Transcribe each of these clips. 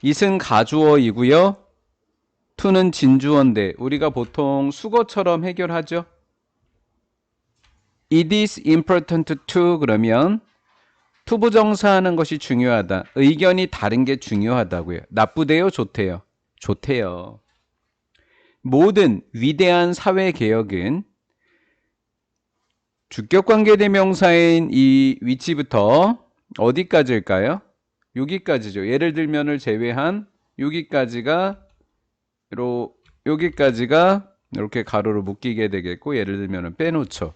it은 가주어이고요. to는 진주어인데 우리가 보통 수거처럼 해결하죠. It is important to 그러면 투부정사하는 것이 중요하다. 의견이 다른 게 중요하다고요. 나쁘대요? 좋대요? 좋대요. 모든 위대한 사회개혁은 주격관계대명사인 이 위치부터 어디까지일까요? 여기까지죠. 예를 들면을 제외한 여기까지가 여기까지가 이렇게 가로로 묶이게 되겠고, 예를 들면은 빼놓죠.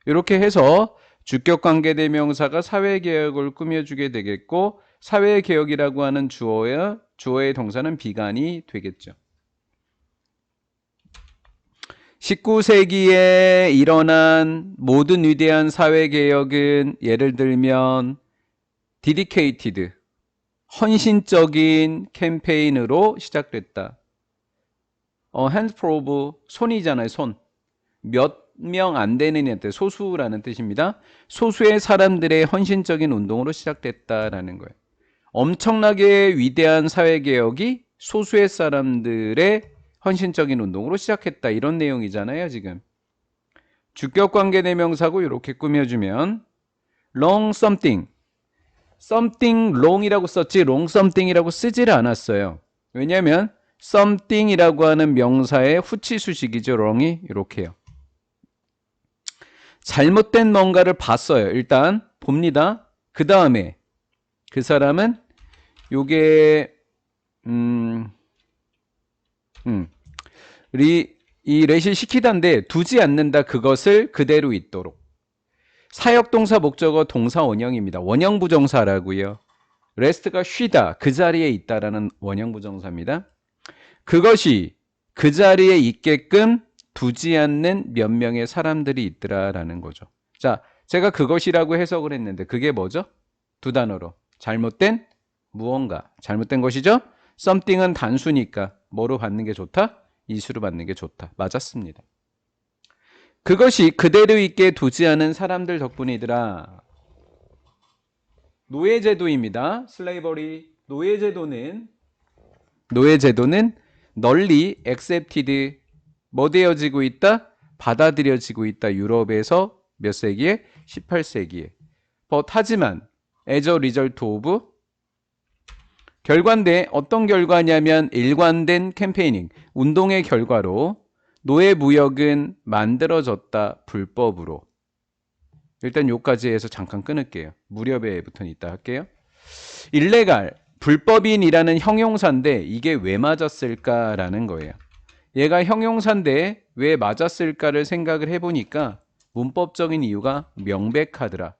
이렇게 해서 주격관계대명사가 사회개혁을 꾸며주게 되겠고, 사회개혁이라고 하는 주어의 동사는 비관이 되겠죠. 19세기에 일어난 모든 위대한 사회개혁은 예를 들면 dedicated, 헌신적인 캠페인으로 시작됐다. hands prove, 손이잖아요, 손. 몇 명 안 되는 애들, 소수라는 뜻입니다. 소수의 사람들의 헌신적인 운동으로 시작됐다라는 거예요. 엄청나게 위대한 사회개혁이 소수의 사람들의 헌신적인 운동으로 시작했다. 이런 내용이잖아요, 지금. 주격관계대명사고 이렇게 꾸며주면 long something, something long이라고 썼지 long something이라고 쓰지를 않았어요. 왜냐하면 something이라고 하는 명사의 후치수식이죠. wrong이 이렇게요. 잘못된 뭔가를 봤어요. 일단 봅니다. 그 다음에 그 사람은 요게 이 레시 시키다인데 두지 않는다. 그것을 그대로 있도록. 사역동사 목적어 동사 원형입니다. 원형부정사라고요. rest가 쉬다, 그 자리에 있다라는 원형부정사입니다. 그것이 그 자리에 있게끔 두지 않는 몇 명의 사람들이 있더라라는 거죠. 자, 제가 그것이라고 해석을 했는데 그게 뭐죠? 두 단어로. 잘못된 무언가. 잘못된 것이죠? something은 단수니까 뭐로 받는 게 좋다? 이수로 받는 게 좋다. 맞았습니다. 그것이 그대로 있게 두지 않은 사람들 덕분이더라. 노예제도입니다. 슬레이버리. 노예제도는 널리 accepted, 뭐 되어지고 있다? 받아들여지고 있다. 유럽에서 몇 세기에? 18세기에. But 하지만 as a result of, 결과인데 어떤 결과냐면 일관된 캠페이닝, 운동의 결과로 노예무역은 만들어졌다. 불법으로. 일단 요까지 해서 잠깐 끊을게요. 무렵에부터는 이따 할게요. 일레갈, 불법인이라는 형용사인데 이게 왜 맞았을까라는 거예요. 얘가 형용사인데 왜 맞았을까를 생각을 해보니까 문법적인 이유가 명백하더라.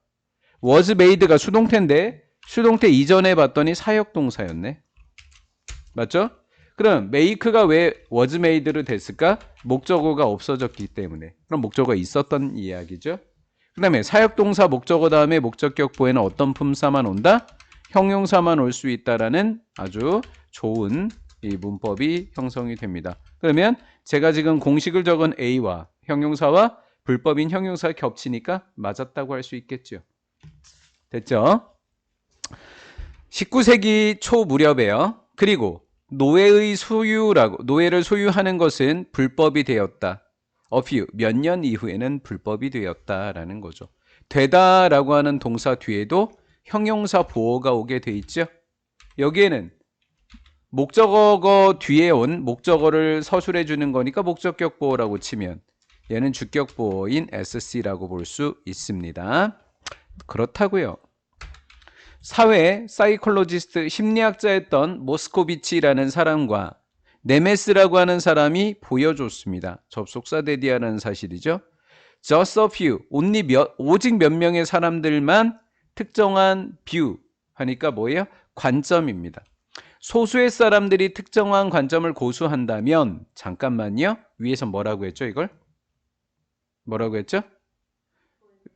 was made가 수동태인데 수동태 이전에 봤더니 사역동사였네. 맞죠? 그럼 make가 왜 was made로 됐을까? 목적어가 없어졌기 때문에. 그럼 목적어가 있었던 이야기죠. 그 다음에 사역동사 목적어 다음에 목적격 보에는 어떤 품사만 온다? 형용사만 올 수 있다라는 아주 좋은 이 문법이 형성이 됩니다. 그러면 제가 지금 공식을 적은 A와 형용사와 불법인 형용사가 겹치니까 맞았다고 할 수 있겠죠. 됐죠? 19세기 초 무렵에요. 그리고 노예의 소유라고, 노예를 소유하는 것은 불법이 되었다. A few, 몇 년 이후에는 불법이 되었다라는 거죠. 되다라고 하는 동사 뒤에도 형용사 보어가 오게 돼 있죠. 여기에는 목적어 뒤에 온 목적어를 서술해 주는 거니까 목적격 보어라고 치면 얘는 주격 보어인 SC라고 볼 수 있습니다. 그렇다고요. 사회 사이콜로지스트 심리학자였던 모스코비치라는 사람과 네메스라고 하는 사람이 보여줬습니다. 접속사 대디하라는 사실이죠. Just a few, 오직 몇 명의 사람들만 특정한 view 하니까 뭐예요? 관점입니다. 소수의 사람들이 특정한 관점을 고수한다면, 잠깐만요. 위에서 뭐라고 했죠, 이걸? 뭐라고 했죠?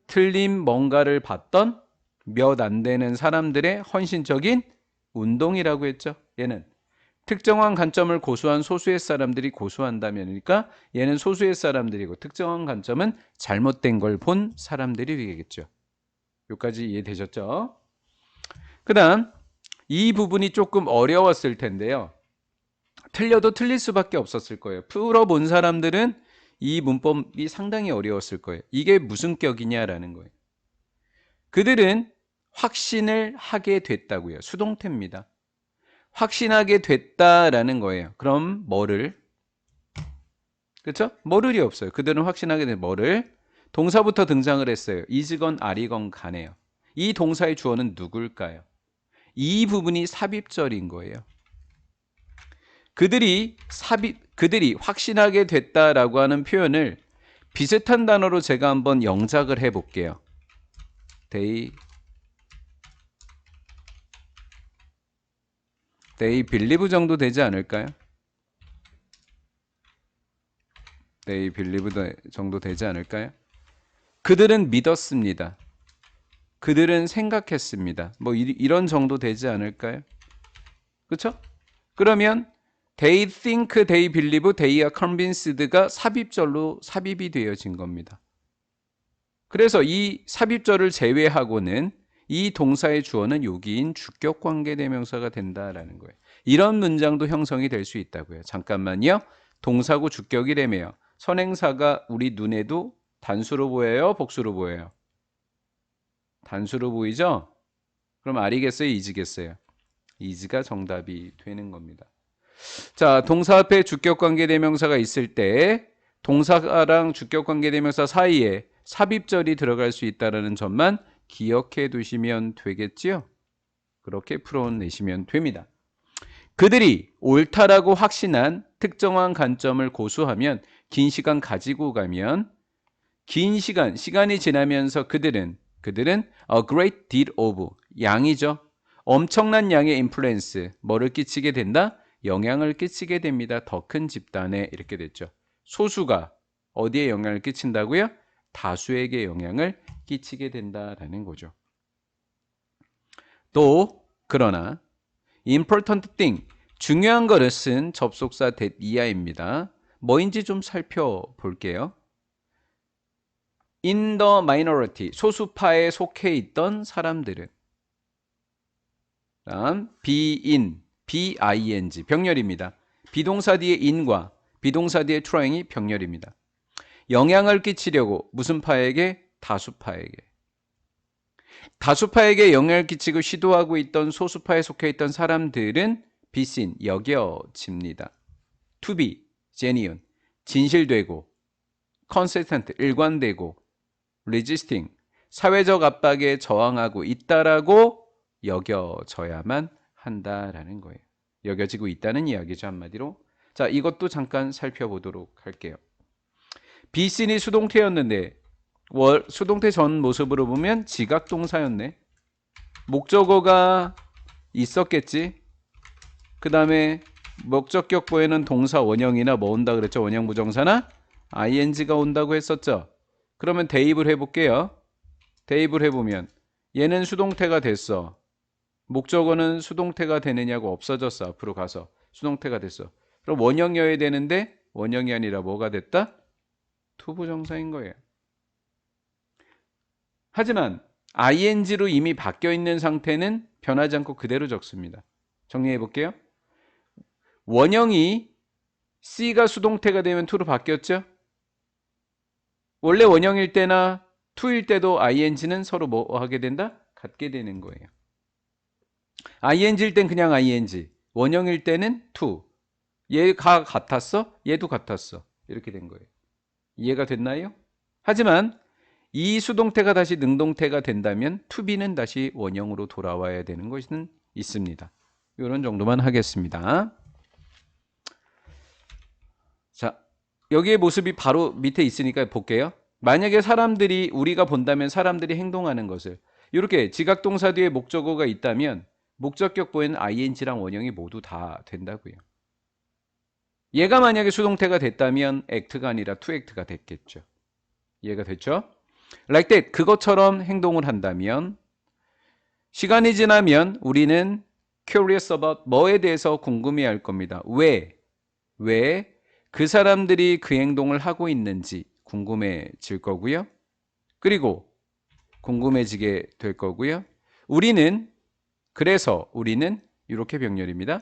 틀린 뭔가를 봤던 몇 안 되는 사람들의 헌신적인 운동이라고 했죠. 얘는 특정한 관점을 고수한 소수의 사람들이 고수한다면이니까 얘는 소수의 사람들이고 특정한 관점은 잘못된 걸 본 사람들이 되겠죠. 여기까지 이해되셨죠? 그 다음 이 부분이 조금 어려웠을 텐데요. 틀려도 틀릴 수밖에 없었을 거예요. 풀어본 사람들은 이 문법이 상당히 어려웠을 거예요. 이게 무슨 격이냐라는 거예요. 그들은 확신을 하게 됐다고요. 수동태입니다. 확신하게 됐다라는 거예요. 그럼 뭐를? 그렇죠? 뭐를이 없어요. 그들은 확신하게 된 뭐를? 동사부터 등장을 했어요. is건 are건 간에요. 이 동사의 주어는 누굴까요? 이 부분이 삽입절인 거예요. 그들이 확신하게 됐다라고 하는 표현을 비슷한 단어로 제가 한번 영작을 해볼게요. They believe 정도 되지 않을까요? They believe 정도 되지 않을까요? 그들은 믿었습니다. 그들은 생각했습니다. 뭐 이런 정도 되지 않을까요? 그렇죠? 그러면 they think, they believe, they are convinced가 삽입절로 삽입이 되어진 겁니다. 그래서 이 삽입절을 제외하고는 이 동사의 주어는 요기인 주격관계대명사가 된다라는 거예요. 이런 문장도 형성이 될 수 있다고요. 잠깐만요. 동사고 주격이라며요. 선행사가 우리 눈에도 단수로 보여요? 복수로 보여요? 단수로 보이죠? 그럼 아리겠어요? 이즈겠어요? 이즈가 정답이 되는 겁니다. 자, 동사 앞에 주격관계대명사가 있을 때 동사랑 주격관계대명사 사이에 삽입절이 들어갈 수 있다는 점만 기억해 두시면 되겠지요? 그렇게 풀어내시면 됩니다. 그들이 옳다라고 확신한 특정한 관점을 고수하면 긴 시간 가지고 가면 긴 시간이 지나면서 그들은 a great deal of 양이죠. 엄청난 양의 influence 뭐를 끼치게 된다? 영향을 끼치게 됩니다. 더 큰 집단에 이렇게 됐죠. 소수가 어디에 영향을 끼친다고요? 다수에게 영향을 끼치게 된다라는 거죠. 또 그러나 important thing 중요한 것은 접속사 that 이하입니다. 뭐인지 좀 살펴볼게요. in the minority 소수파에 속해 있던 사람들은 다음 being B-I-N-G 병렬입니다. 비동사 뒤에 in과 비동사 뒤에 trying이 병렬입니다. 영향을 끼치려고 무슨 파에게? 다수파에게. 다수파에게 영향을 끼치고 시도하고 있던 소수파에 속해 있던 사람들은 be seen, 여겨집니다. to be, genuine, 진실되고 consistent, 일관되고 resisting, 사회적 압박에 저항하고 있다라고 여겨져야만 한다라는 거예요. 여겨지고 있다는 이야기죠, 한마디로. 자, 이것도 잠깐 살펴보도록 할게요. be seen이 수동태였는데 수동태 전 모습으로 보면 지각동사였네. 목적어가 있었겠지. 그 다음에 목적격보에는 동사 원형이나 뭐 온다 그랬죠. 원형 부정사나 ing가 온다고 했었죠. 그러면 대입을 해볼게요. 대입을 해보면 얘는 수동태가 됐어. 목적어는 수동태가 되느냐고 없어졌어. 앞으로 가서 수동태가 됐어. 그럼 원형이어야 되는데 원형이 아니라 뭐가 됐다? 투부정사인 거예요. 하지만 ing로 이미 바뀌어 있는 상태는 변하지 않고 그대로 적습니다. 정리해 볼게요. 원형이 C가 수동태가 되면 to로 바뀌었죠? 원래 원형일 때나 to일 때도 ing는 서로 뭐 하게 된다? 같게 되는 거예요. ing일 땐 그냥 ing, 원형일 때는 to. 얘가 같았어? 얘도 같았어. 이렇게 된 거예요. 이해가 됐나요? 하지만 이 수동태가 다시 능동태가 된다면 to be는 다시 원형으로 돌아와야 되는 것은 있습니다. 이런 정도만 하겠습니다. 자, 여기에 모습이 바로 밑에 있으니까 볼게요. 만약에 우리가 본다면 사람들이 행동하는 것을 이렇게 지각동사 뒤에 목적어가 있다면 목적격보에는 ing랑 원형이 모두 다 된다고요. 얘가 만약에 수동태가 됐다면 act가 아니라 to act가 됐겠죠. 이해가 됐죠? like that 그것처럼 행동을 한다면 시간이 지나면 우리는 curious about 뭐에 대해서 궁금해할 겁니다. 왜 그 사람들이 그 행동을 하고 있는지 궁금해질 거고요. 그리고 궁금해지게 될 거고요. 우리는 그래서 우리는 이렇게 병렬입니다.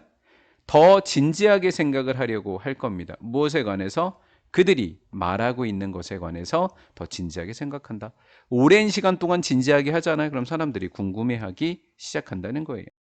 더 진지하게 생각을 하려고 할 겁니다. 무엇에 관해서? 그들이 말하고 있는 것에 관해서 더 진지하게 생각한다. 오랜 시간 동안 진지하게 하잖아요. 그럼 사람들이 궁금해하기 시작한다는 거예요.